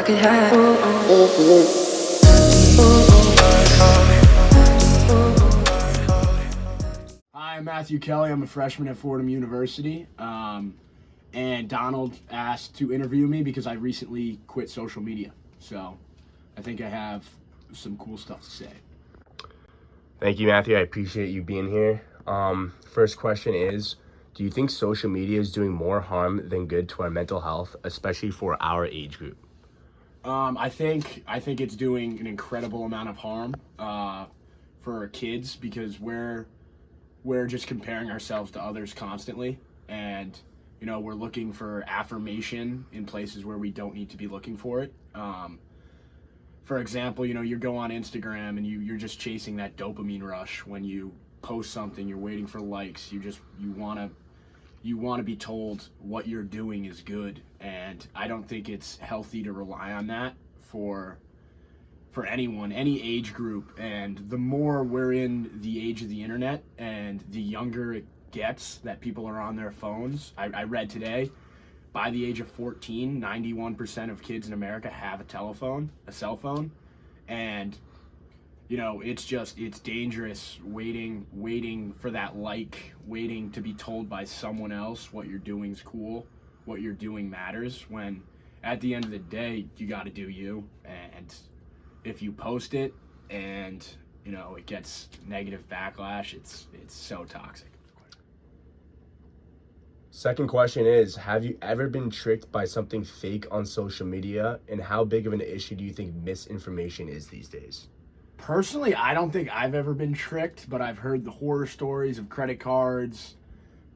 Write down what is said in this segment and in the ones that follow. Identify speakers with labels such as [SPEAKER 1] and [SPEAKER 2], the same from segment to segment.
[SPEAKER 1] could have.
[SPEAKER 2] Hi, I'm Matthew Kelly. I'm a freshman at Fordham University. And Donald asked to interview me because I recently quit social media. So I think I have some cool stuff to say.
[SPEAKER 3] Thank you, Matthew. I appreciate you being here. First question is, do you think social media is doing more harm than good to our mental health, especially for our age group?
[SPEAKER 2] I think it's doing an incredible amount of harm for kids because we're just comparing ourselves to others constantly, and we're looking for affirmation in places where we don't need to be looking for it. For example, you go on Instagram and you're just chasing that dopamine rush. When you post something, you're waiting for likes. You want to be told what you're doing is good, and I don't think it's healthy to rely on that for anyone, any age group. And the more we're in the age of the internet and the younger it gets that people are on their phones. I read today, by the age of 14, 91% of kids in America have a cell phone. And it's dangerous waiting for that waiting to be told by someone else what you're doing is cool, what you're doing matters, when at the end of the day, you got to do you. And if you post it and, it gets negative backlash, it's so toxic.
[SPEAKER 3] Second question is, have you ever been tricked by something fake on social media, and how big of an issue do you think misinformation is these days?
[SPEAKER 2] Personally, I don't think I've ever been tricked, but I've heard the horror stories of credit cards,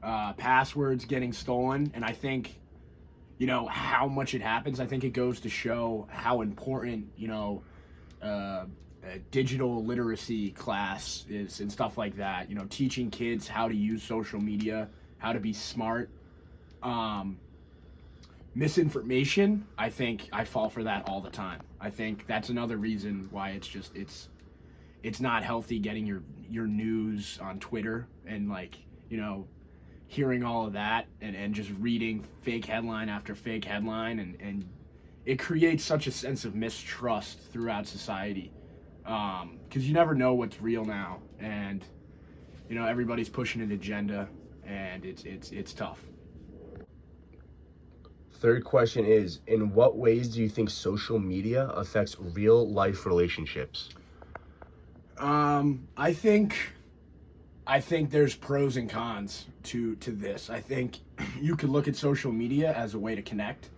[SPEAKER 2] passwords getting stolen, and I think, how much it happens. I think it goes to show how important, a digital literacy class is and stuff like that. Teaching kids how to use social media, how to be smart. Misinformation, I think I fall for that all the time. I think that's another reason why it's not healthy getting your news on Twitter and hearing all of that and just reading fake headline after fake headline, and it creates such a sense of mistrust throughout society, because you never know what's real now, and everybody's pushing an agenda, and it's tough.
[SPEAKER 3] Third question is, in what ways do you think social media affects real life relationships?
[SPEAKER 2] I think there's pros and cons to this. I think you could look at social media as a way to connect,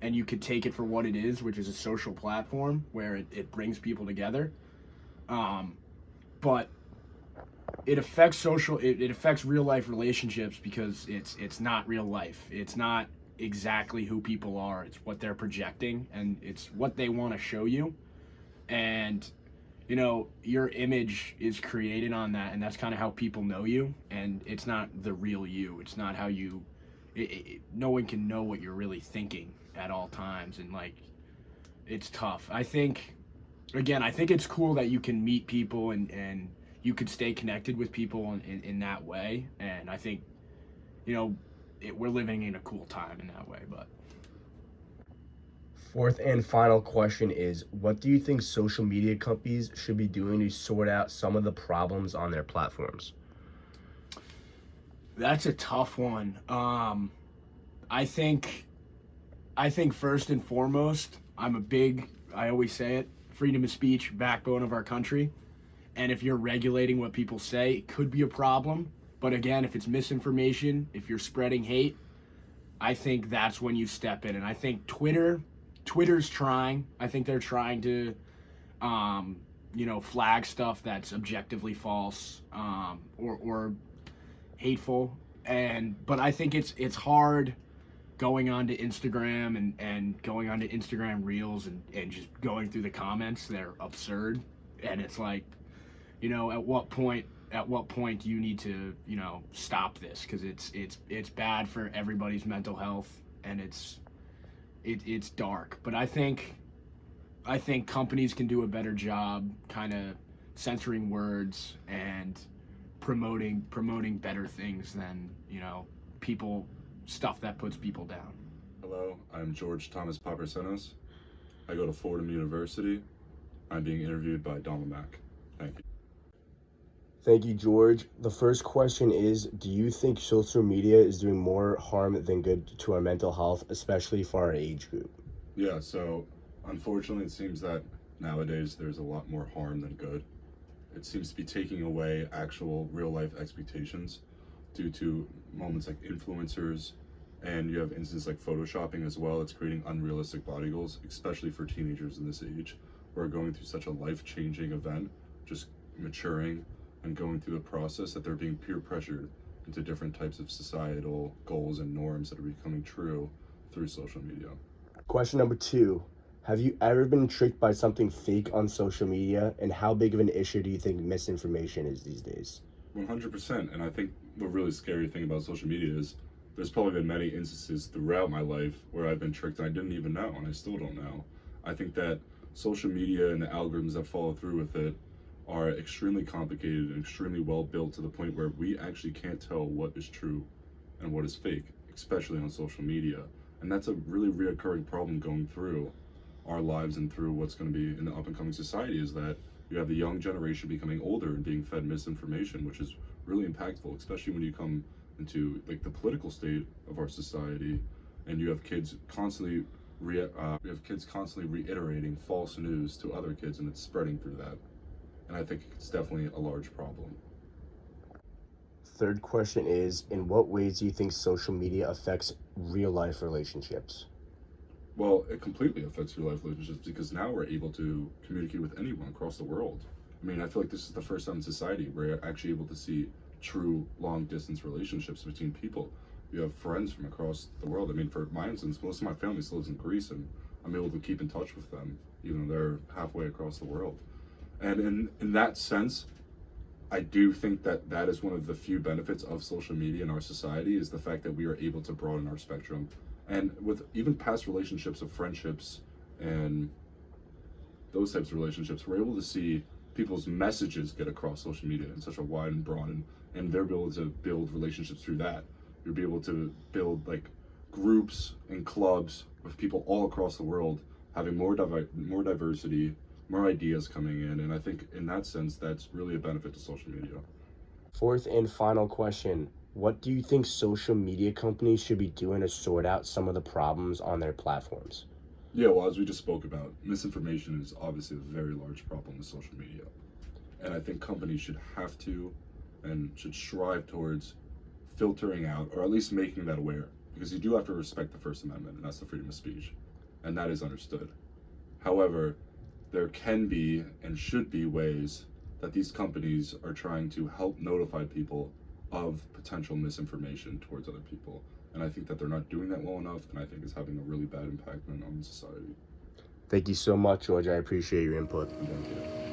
[SPEAKER 2] and you could take it for what it is, which is a social platform where it brings people together. But it affects it affects real life relationships because it's not real life. It's not exactly who people are. It's what they're projecting, and it's what they want to show you. And your image is created on that, and that's kind of how people know you, and it's not the real you. It's not how you no one can know what you're really thinking at all times, and it's tough. I think it's cool that you can meet people and you could stay connected with people in that way, and I think we're living in a cool time in that way. But
[SPEAKER 3] Fourth and final question is, what do you think social media companies should be doing to sort out some of the problems on their platforms?
[SPEAKER 2] that's a tough one. I think first and foremost, I always say it, freedom of speech, backbone of our country. And if you're regulating what people say, it could be a problem. But again, if it's misinformation, if you're spreading hate, I think that's when you step in. And I think Twitter's trying. I think they're trying to, flag stuff that's objectively false, or hateful. But I think it's hard going onto Instagram and going onto Instagram Reels and just going through the comments. They're absurd, and it's at what point do you need to stop this, because it's bad for everybody's mental health, and it's dark. But I think companies can do a better job kind of censoring words and promoting better things than stuff that puts people down.
[SPEAKER 4] Hello, I'm George Thomas Paparsonos.
[SPEAKER 1] I go to Fordham University. I'm being interviewed by Donald Mack. Thank you.
[SPEAKER 3] Thank you, George. The first question is, do you think social media is doing more harm than good to our mental health, especially for our age group?
[SPEAKER 1] Yeah, so unfortunately, it seems that nowadays there's a lot more harm than good. It seems to be taking away actual real life expectations due to moments like influencers, and you have instances like photoshopping as well. It's creating unrealistic body goals, especially for teenagers in this age who are going through such a life changing event, just maturing and going through the process, that they're being peer pressured into different types of societal goals and norms that are becoming true through social media.
[SPEAKER 3] Question number 2. Have you ever been tricked by something fake on social media, and how big of an issue do you think misinformation is these days?
[SPEAKER 1] 100%. And I think the really scary thing about social media is there's probably been many instances throughout my life where I've been tricked and I didn't even know, and I still don't know. I think that social media and the algorithms that follow through with it are extremely complicated and extremely well built to the point where we actually can't tell what is true and what is fake, especially on social media. And that's a really reoccurring problem going through our lives and through what's going to be in the up and coming society, is that you have the young generation becoming older and being fed misinformation, which is really impactful, especially when you come into like the political state of our society, and you have kids constantly reiterating false news to other kids, and it's spreading through that. And I think it's definitely a large problem.
[SPEAKER 3] Third question is, in what ways do you think social media affects real life relationships?
[SPEAKER 1] Well, it completely affects real life relationships because now we're able to communicate with anyone across the world. I mean, I feel like this is the first time in society where you're actually able to see true long distance relationships between people. You have friends from across the world. I mean, for my instance, most of my family still lives in Greece, and I'm able to keep in touch with them, even though they're halfway across the world. And in that sense, I do think that that is one of the few benefits of social media in our society, is the fact that we are able to broaden our spectrum. And with even past relationships of friendships and those types of relationships, we're able to see people's messages get across social media in such a wide and broad, and they're able to build relationships through that. You'll be able to build like groups and clubs with people all across the world, having more diversity, more ideas coming in, and I think in that sense, that's really a benefit to social media.
[SPEAKER 3] Fourth and final question. What do you think social media companies should be doing to sort out some of the problems on their platforms?
[SPEAKER 1] Yeah, well, as we just spoke about, misinformation is obviously a very large problem with social media. And I think companies should have to and should strive towards filtering out, or at least making that aware, because you do have to respect the First Amendment, and that's the freedom of speech, and that is understood. However, there can be and should be ways that these companies are trying to help notify people of potential misinformation towards other people. And I think that they're not doing that well enough, and I think it's having a really bad impact on society.
[SPEAKER 3] Thank you so much, George. I appreciate your input.
[SPEAKER 1] Thank you.